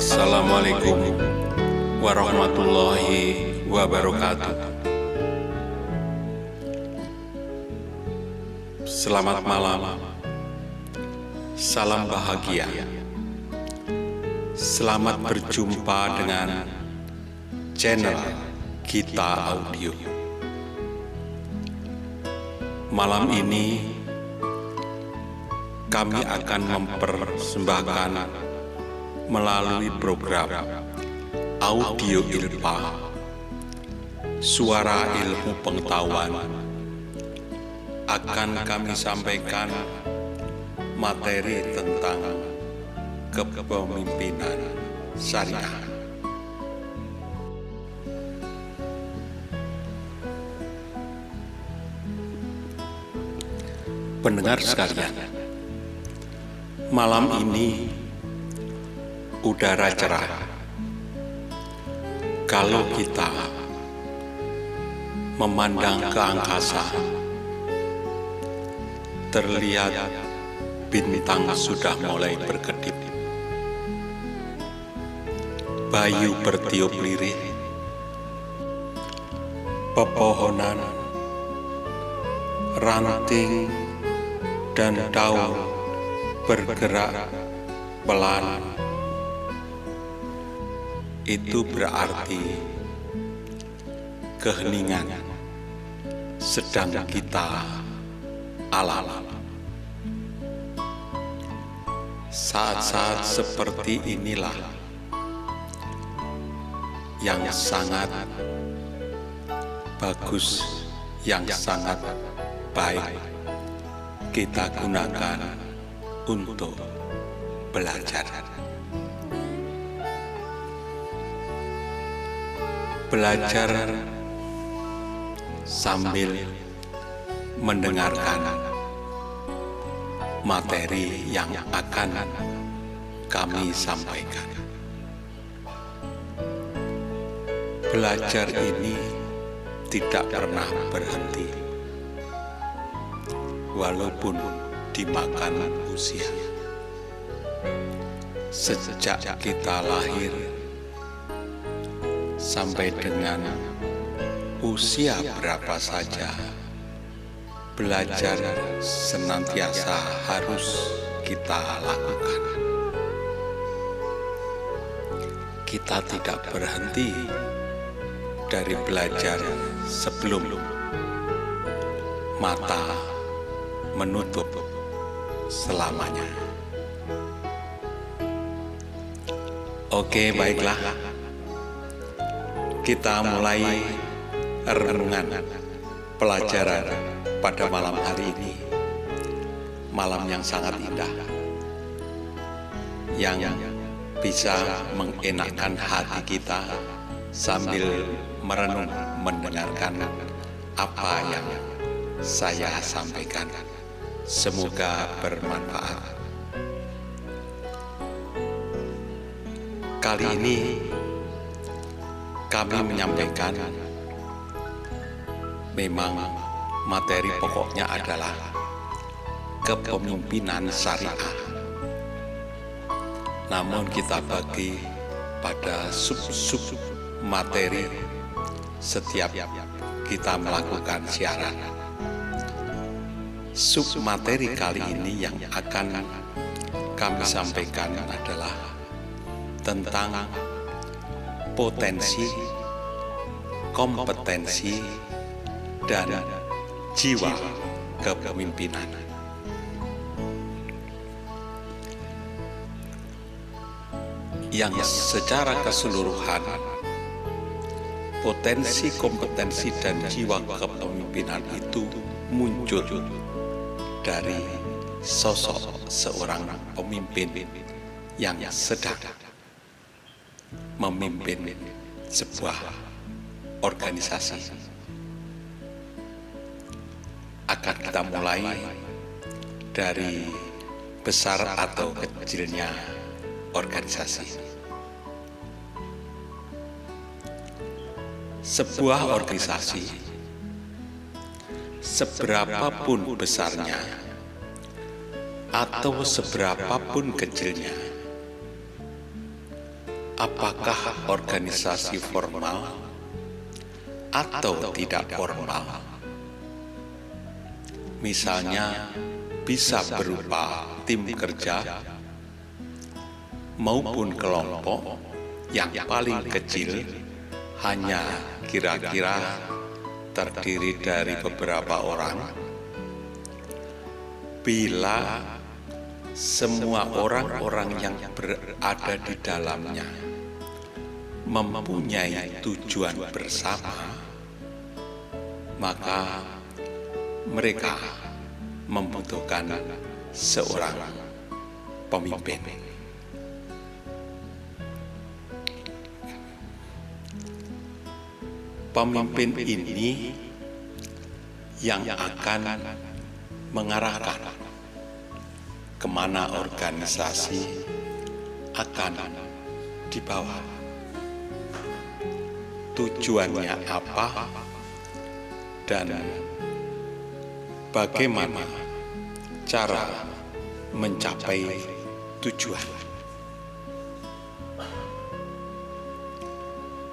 Assalamualaikum warahmatullahi wabarakatuh. Selamat malam, salam bahagia. Selamat berjumpa dengan channel Gita Audio. Malam ini kami akan mempersembahkan melalui program Audio Ilpa, Suara Ilmu Pengetahuan, akan kami sampaikan materi tentang kepemimpinan syariah. Pendengar sekalian, malam ini udara cerah. Kalau kita memandang ke angkasa, terlihat bintang sudah mulai berkedip. Bayu bertiup lirih, pepohonan, ranting, dan daun bergerak pelan. Itu berarti keheningan sedang kita alami. Saat-saat seperti inilah yang sangat bagus, yang sangat baik kita gunakan untuk belajar. Belajar sambil mendengarkan materi yang akan kami sampaikan. Belajar ini tidak pernah berhenti, walaupun dimakan usia. Sejak kita lahir sampai dengan usia berapa saja, belajar senantiasa harus kita lakukan. Kita tidak berhenti dari belajar sebelum mata menutup selamanya. Oke, baiklah. Kita mulai renungan pelajaran pada malam hari ini. Malam yang sangat indah, yang bisa mengenakkan hati kita sambil merenung mendengarkan apa yang saya sampaikan. Semoga bermanfaat. Kali ini kami menyampaikan, memang materi pokoknya adalah kepemimpinan syariah. Namun kita bagi pada sub-sub materi setiap kita melakukan siaran. Sub materi kali ini yang akan kami sampaikan adalah tentang potensi, kompetensi, dan jiwa kepemimpinan. Yang secara keseluruhan, potensi, kompetensi, dan jiwa kepemimpinan itu muncul dari sosok seorang pemimpin yang sedang memimpin sebuah organisasi. Akan kita mulai dari besar atau kecilnya organisasi. Sebuah organisasi, seberapapun besarnya atau seberapapun kecilnya, apakah organisasi formal atau tidak formal. Misalnya bisa berupa tim kerja maupun kelompok yang paling kecil hanya kira-kira terdiri dari beberapa orang. Bila semua orang-orang yang berada di dalamnya mempunyai tujuan bersama, maka mereka membutuhkan seorang pemimpin. Pemimpin ini yang akan mengarahkan kemana organisasi akan dibawa, tujuannya apa, dan bagaimana cara mencapai tujuan.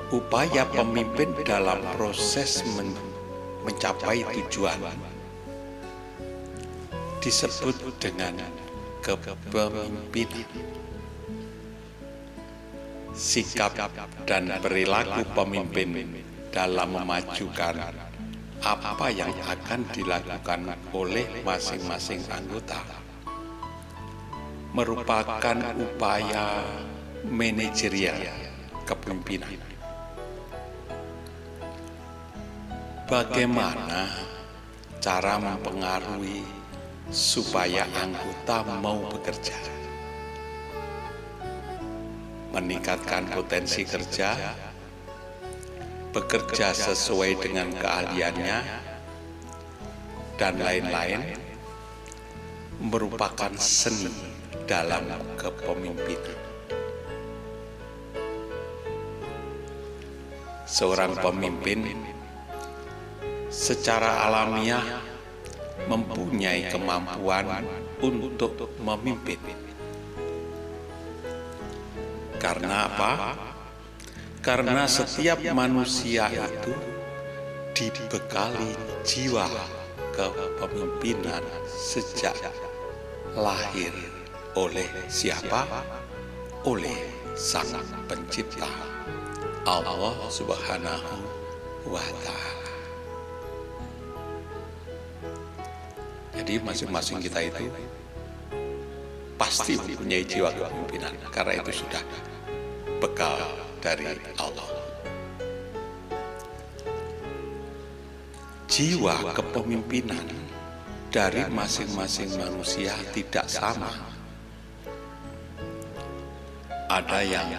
Upaya pemimpin dalam proses mencapai tujuan disebut dengan kepemimpinan. Sikap dan perilaku pemimpin dalam memajukan apa yang akan dilakukan oleh masing-masing anggota merupakan upaya manajerial kepemimpinan. Bagaimana cara mempengaruhi supaya anggota mau bekerja, meningkatkan potensi kerja, bekerja sesuai dengan keahliannya, dan lain-lain, merupakan seni dalam kepemimpinan. Seorang pemimpin secara alamiah mempunyai kemampuan untuk memimpin. Karena apa? Karena setiap manusia itu dibekali jiwa kepemimpinan sejak lahir. Oleh siapa? Oleh Sang Pencipta, Allah Subhanahu wa Ta'ala. Jadi masing-masing kita itu pasti mempunyai jiwa kepemimpinan, karena itu sudah bekal dari Allah. Jiwa kepemimpinan dari masing-masing manusia tidak sama. Ada yang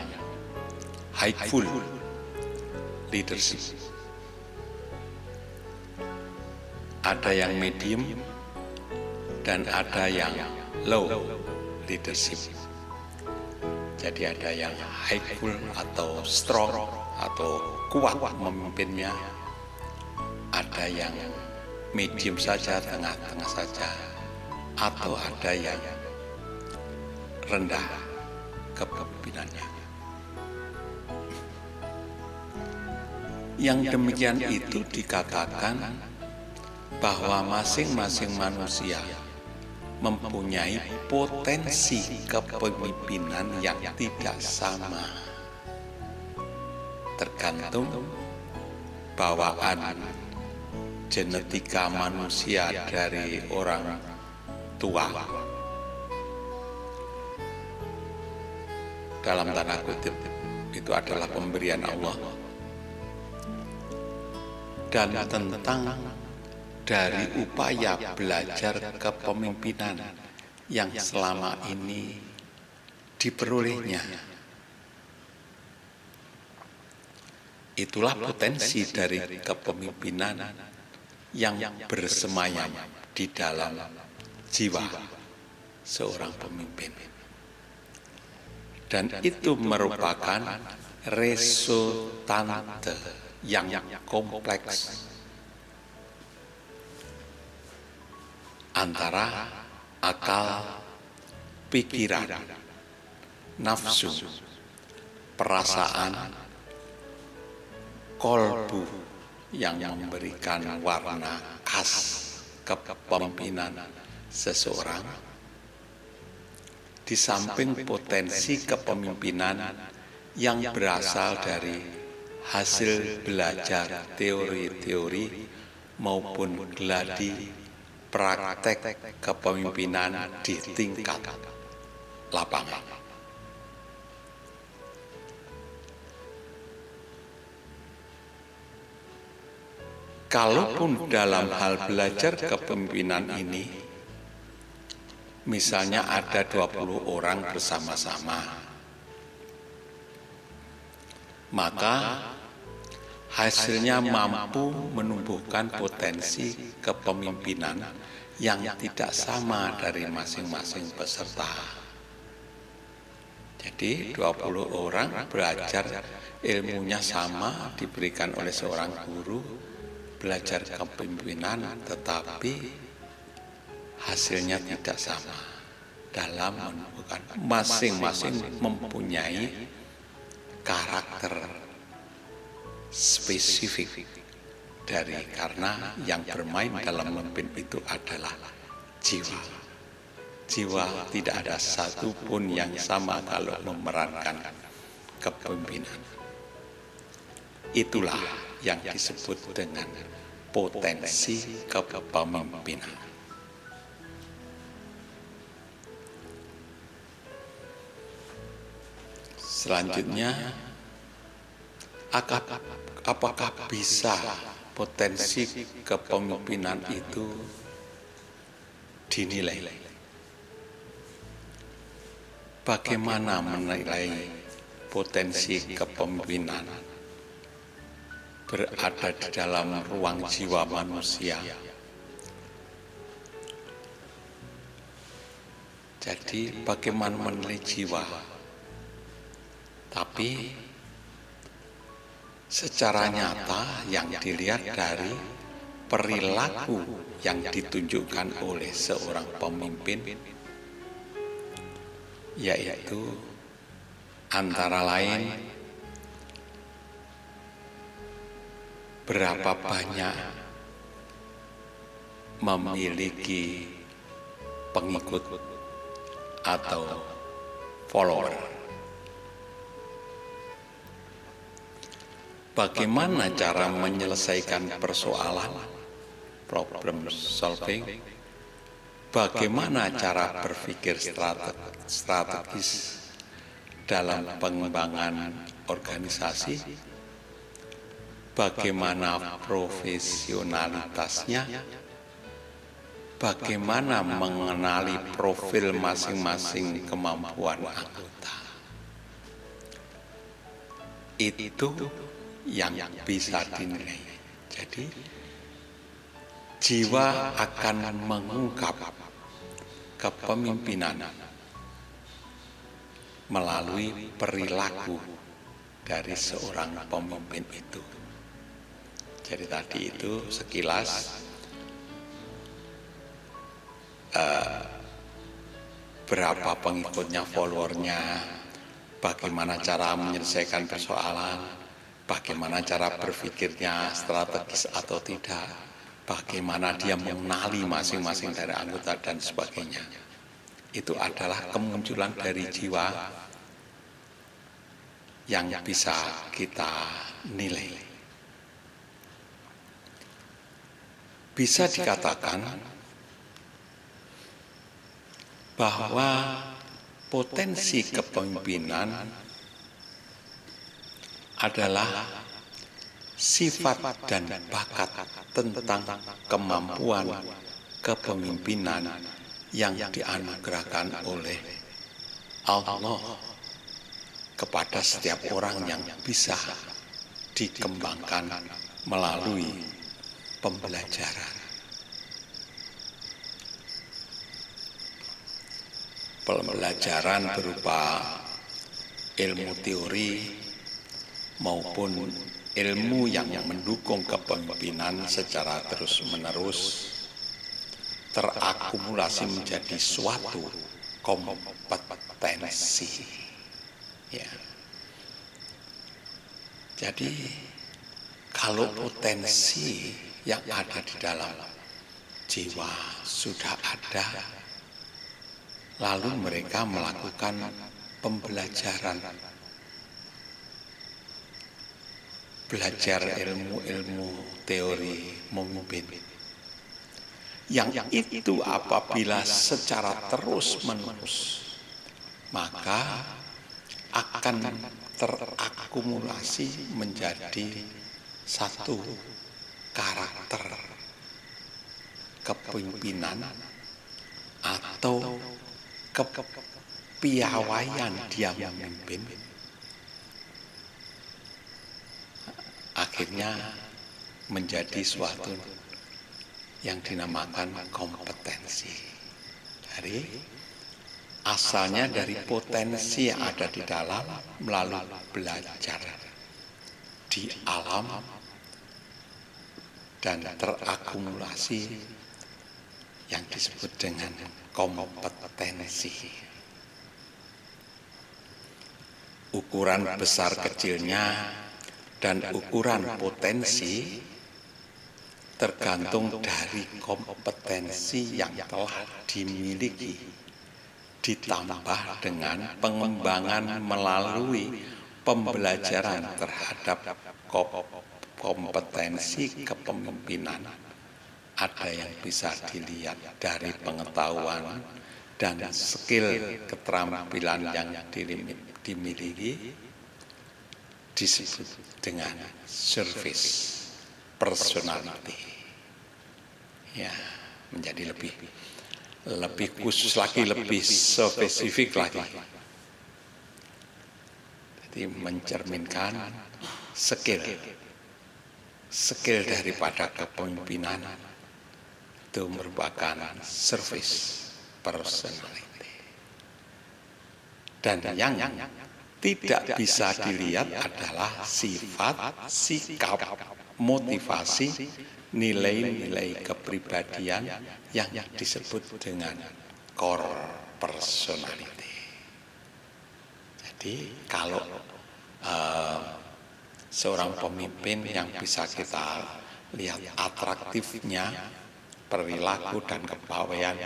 hightful leadership, ada yang medium, dan ada yang low leadership. Jadi ada yang hightful atau strong atau kuat memimpinnya, ada yang medium saja, tengah-tengah saja, atau ada yang rendah kepemimpinannya. Yang demikian itu dikatakan bahwa masing-masing manusia mempunyai potensi kepemimpinan yang tidak sama, tergantung bawaan genetika manusia dari orang tua, dalam tanda kutip itu adalah pemberian Allah, dan tentang dari upaya belajar kepemimpinan yang selama ini diperolehnya. Itulah potensi dari kepemimpinan yang bersemayam di dalam jiwa seorang pemimpin. Dan itu merupakan resultante yang kompleks antara akal, pikiran, nafsu, perasaan, kolbu yang memberikan warna khas kepemimpinan seseorang, di samping potensi kepemimpinan yang berasal dari hasil belajar teori-teori maupun gladi praktek kepemimpinan di tingkat lapangan. Kalaupun dalam hal belajar kepemimpinan ini, misalnya ada 20 orang bersama-sama, maka hasilnya mampu menumbuhkan potensi kepemimpinan yang tidak sama dari masing-masing peserta. Jadi 20 orang belajar ilmunya sama, diberikan oleh seorang guru, belajar kepemimpinan, tetapi hasilnya tidak sama dalam menumbuhkan. Masing-masing mempunyai karakter spesifik dari, karena yang bermain dalam memimpin itu adalah jiwa. Jiwa tidak ada satupun yang sama kalau memerankan kepemimpinan. Itulah yang disebut dengan potensi kepemimpinan. Selanjutnya, apakah bisa potensi kepemimpinan itu dinilai? Bagaimana menilai potensi kepemimpinan berada di dalam ruang jiwa manusia? Jadi bagaimana menilai jiwa? Tapi secara nyata yang dilihat dari perilaku yang ditunjukkan oleh seorang pemimpin, yaitu antara lain berapa banyak memiliki pengikut atau follower. Bagaimana cara menyelesaikan persoalan, problem solving, bagaimana cara berpikir strategis dalam pengembangan organisasi, bagaimana profesionalitasnya, bagaimana mengenali profil masing-masing kemampuan anggota. Itu yang bisa dinilai. Jadi jiwa akan mengungkap kepemimpinan melalui perilaku dari seorang pemimpin itu. Jadi tadi itu sekilas berapa pengikutnya, followernya, bagaimana cara menyelesaikan persoalan, bagaimana cara berpikirnya, strategis atau tidak, bagaimana dia mengenali masing-masing dari anggota dan sebagainya. Itu adalah kemunculan dari jiwa yang bisa kita nilai. Bisa dikatakan bahwa potensi kepemimpinan adalah sifat dan bakat tentang kemampuan kepemimpinan yang dianugerahkan oleh Allah kepada setiap orang yang bisa dikembangkan melalui pembelajaran. Pembelajaran berupa ilmu teori maupun ilmu yang mendukung kepemimpinan secara terus-menerus terakumulasi menjadi suatu kompetensi. Ya. Jadi kalau potensi yang ada di dalam jiwa sudah ada, lalu mereka melakukan pembelajaran, belajar ilmu-ilmu teori memimpin. Yang itu apabila secara terus-menerus, maka akan terakumulasi menjadi satu karakter kepemimpinan atau kepiawaian dia memimpin. Akhirnya menjadi suatu yang dinamakan kompetensi. Dari asalnya dari potensi yang ada di dalam melalui belajar di alam dan terakumulasi yang disebut dengan kompetensi. Ukuran besar kecilnya dan ukuran potensi tergantung dari kompetensi yang telah dimiliki, ditambah dengan pengembangan melalui pembelajaran terhadap kompetensi kepemimpinan. Ada yang bisa dilihat dari pengetahuan dan skill keterampilan yang dimiliki, disebut dengan service personality. Ya, menjadi lebih khusus lagi, lebih spesifik lagi. Jadi mencerminkan skill daripada kepemimpinan itu merupakan service personality. Dan yang tidak bisa dilihat adalah sifat, sikap, motivasi, nilai-nilai kepribadian yang disebut dengan core personality. Jadi kalau seorang pemimpin yang bisa kita lihat atraktifnya perilaku dan kepawaian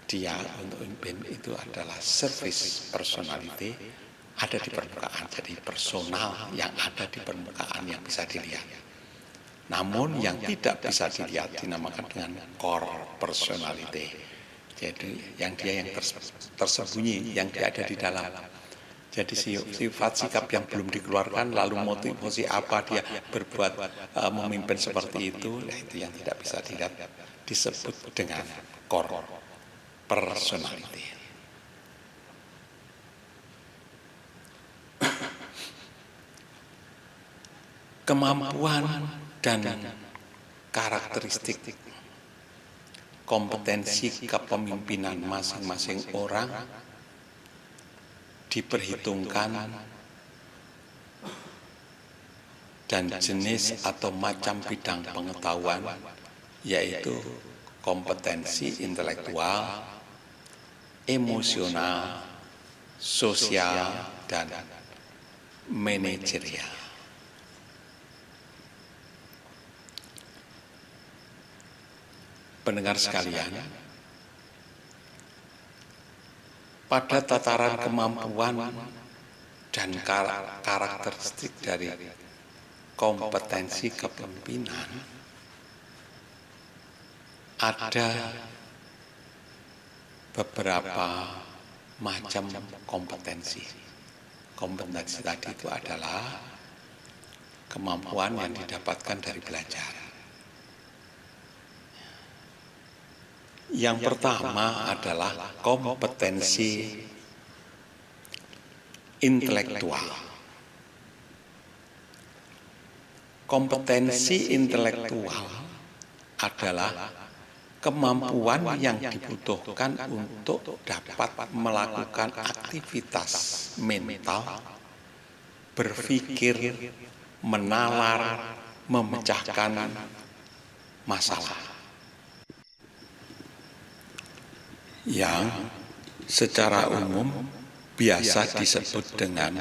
dia untuk memimpin itu adalah service personality, ada di permukaan. Jadi personal yang ada di permukaan yang bisa dilihat. Namun yang tidak bisa dilihat dinamakan dengan core personality. Jadi yang tersembunyi, yang dia ada di dalam. Jadi sifat sikap yang belum dikeluarkan, lalu motivasi apa dia berbuat memimpin seperti itu, nah itu yang tidak bisa dilihat, disebut dengan core personality. Kemampuan dan karakteristik kompetensi kepemimpinan masing-masing orang diperhitungkan dan jenis atau macam bidang pengetahuan, yaitu kompetensi intelektual, emosional, sosial, dan manajerial. Pendengar sekalian, pada tataran kemampuan dan karakteristik dari kompetensi kepemimpinan, ada beberapa macam kompetensi. Kompetensi tadi itu adalah kemampuan yang didapatkan dari belajar. Yang pertama adalah kompetensi intelektual. Kompetensi intelektual adalah kemampuan yang dibutuhkan untuk dapat melakukan aktivitas mental, berpikir, menalar, memecahkan masalah. Yang secara umum biasa disebut dengan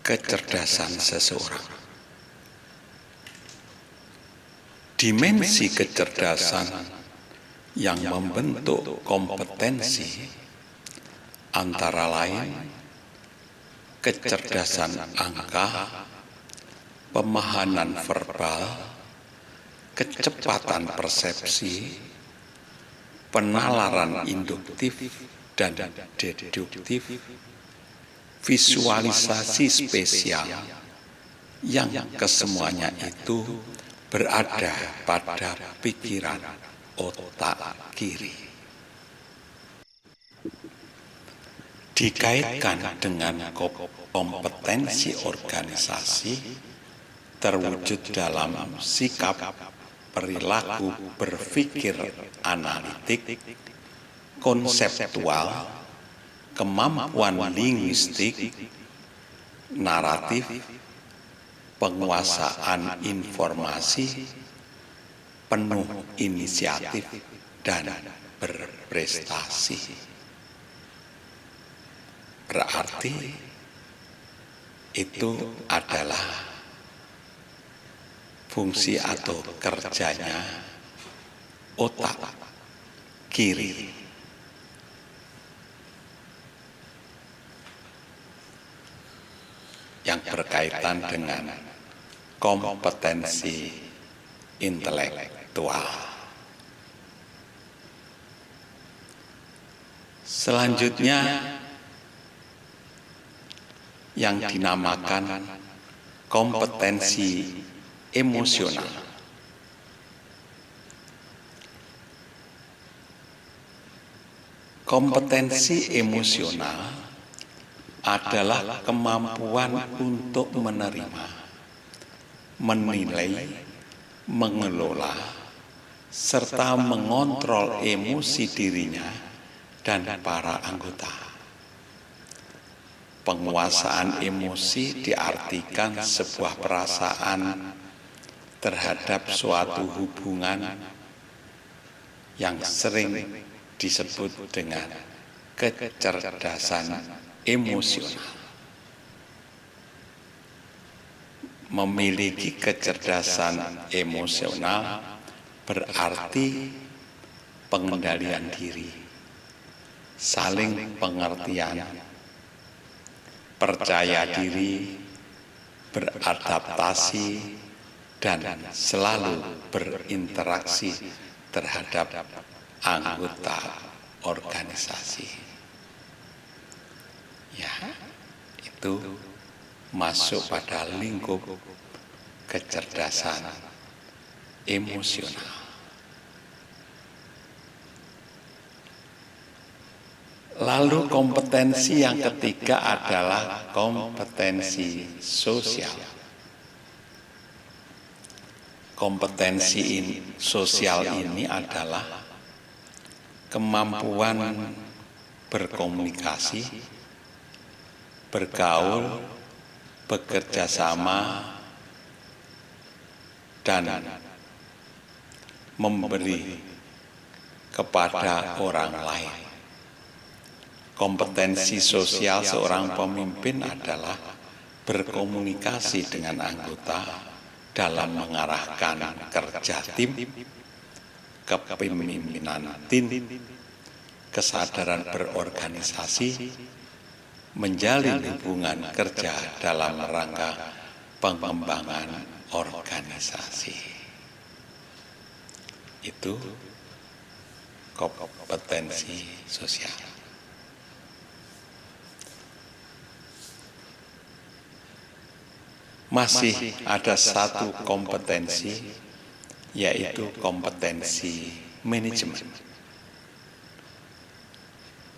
kecerdasan seseorang. Dimensi kecerdasan yang membentuk kompetensi antara lain kecerdasan angka, pemahaman verbal, kecepatan persepsi, penalaran induktif dan deduktif, visualisasi spesial, yang kesemuanya itu berada pada pikiran otak kiri. Dikaitkan dengan kompetensi organisasi terwujud dalam sikap perilaku berpikir analitik, konseptual, kemampuan linguistik, naratif, penguasaan informasi, penuh inisiatif, dan berprestasi. Berarti itu adalah fungsi atau kerjanya otak kiri. Yang berkaitan dengan kompetensi intelektual. Selanjutnya yang dinamakan kompetensi emosional. Kompetensi emosional adalah kemampuan untuk menerima, menilai, mengelola, serta mengontrol emosi dirinya dan para anggota. Penguasaan emosi diartikan sebuah perasaan terhadap suatu hubungan yang sering disebut dengan kecerdasan emosional. Memiliki kecerdasan emosional berarti pengendalian diri, saling pengertian, percaya diri, beradaptasi, dan selalu berinteraksi terhadap anggota organisasi. Ya, itu masuk pada lingkup kecerdasan emosional. Lalu kompetensi yang ketiga adalah kompetensi sosial. Kompetensi sosial ini adalah kemampuan berkomunikasi, bergaul, bekerja sama, dan memberi kepada orang lain. Kompetensi sosial seorang pemimpin adalah berkomunikasi dengan anggota dalam mengarahkan kerja tim, kepemimpinan tim, kesadaran berorganisasi, menjalin hubungan kerja dalam rangka pengembangan organisasi. Itu kompetensi sosial. Masih ada satu kompetensi, yaitu kompetensi manajemen.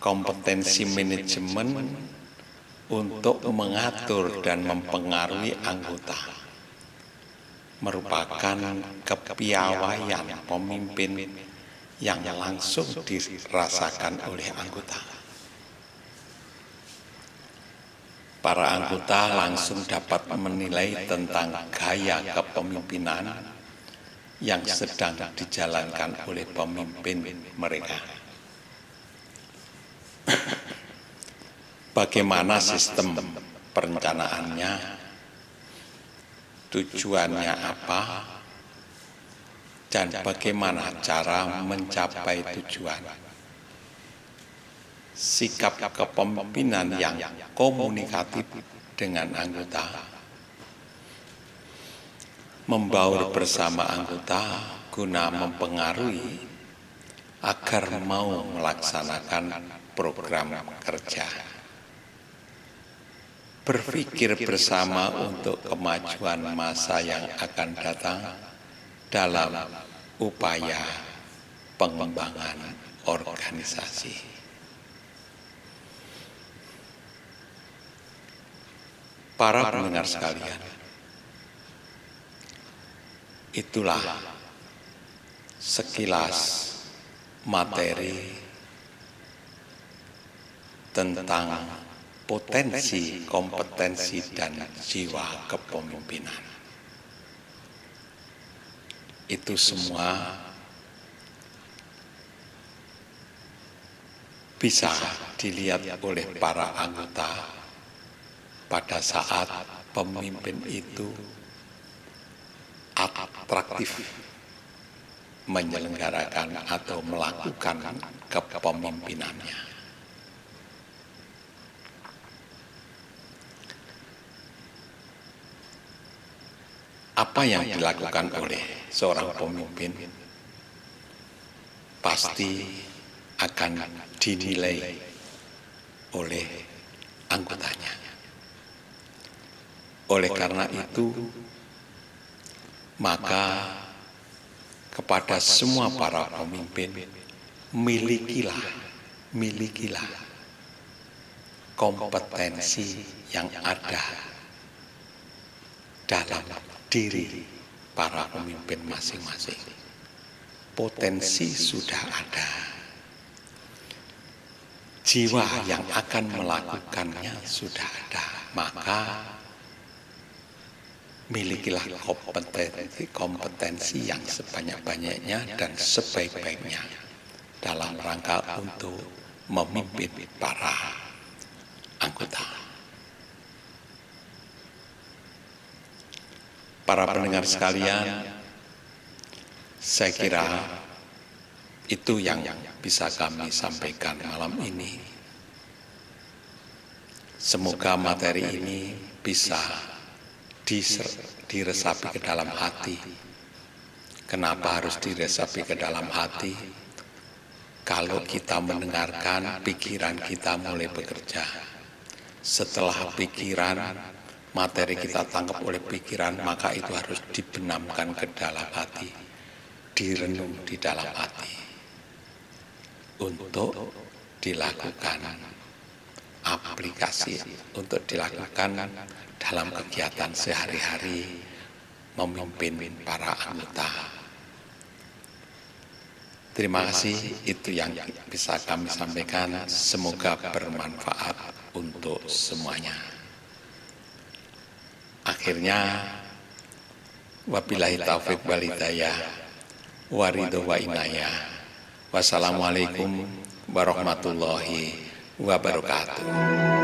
Kompetensi manajemen untuk mengatur dan mempengaruhi anggota merupakan kepiawaian pemimpin yang langsung dirasakan oleh anggota. Para anggota langsung dapat menilai tentang gaya kepemimpinan yang sedang dijalankan oleh pemimpin mereka. Bagaimana sistem perencanaannya, tujuannya apa, dan bagaimana cara mencapai tujuan. Sikap kepemimpinan yang komunikatif dengan anggota, membaur bersama anggota guna mempengaruhi agar mau melaksanakan program kerja. Berpikir bersama untuk kemajuan masa yang akan datang dalam upaya pengembangan organisasi. Para pendengar sekalian, itulah sekilas materi tentang potensi, kompetensi, dan jiwa kepemimpinan. Itu semua bisa dilihat oleh para anggota pada saat pemimpin itu atraktif menyelenggarakan atau melakukan kepemimpinannya. Apa yang dilakukan oleh seorang pemimpin pasti akan dinilai oleh anggotanya. Oleh karena itu, maka kepada semua para pemimpin, milikilah kompetensi yang ada dalam diri para pemimpin masing-masing. Potensi sudah ada, jiwa yang akan melakukannya sudah ada, maka milikilah kompetensi yang sebanyak-banyaknya dan sebaik-baiknya dalam rangka untuk memimpin para anggota. Para pendengar sekalian, saya kira itu yang bisa kami sampaikan malam ini. Semoga materi ini bisa diresapi ke dalam hati. Kenapa harus diresapi ke dalam hati? Kalau kita mendengarkan, pikiran kita mulai bekerja. Setelah pikiran, materi kita tangkap oleh pikiran, maka itu harus dibenamkan ke dalam hati, direnung di dalam hati, untuk dilakukan aplikasi, untuk dilakukan dalam kegiatan sehari-hari memimpin para anggota. Terima kasih, itu yang bisa kami sampaikan. Semoga bermanfaat untuk semuanya. Akhirnya, wabillahi taufiq wal hidayah, waridho wa inayah. Wassalamualaikum warahmatullahi wabarakatuh.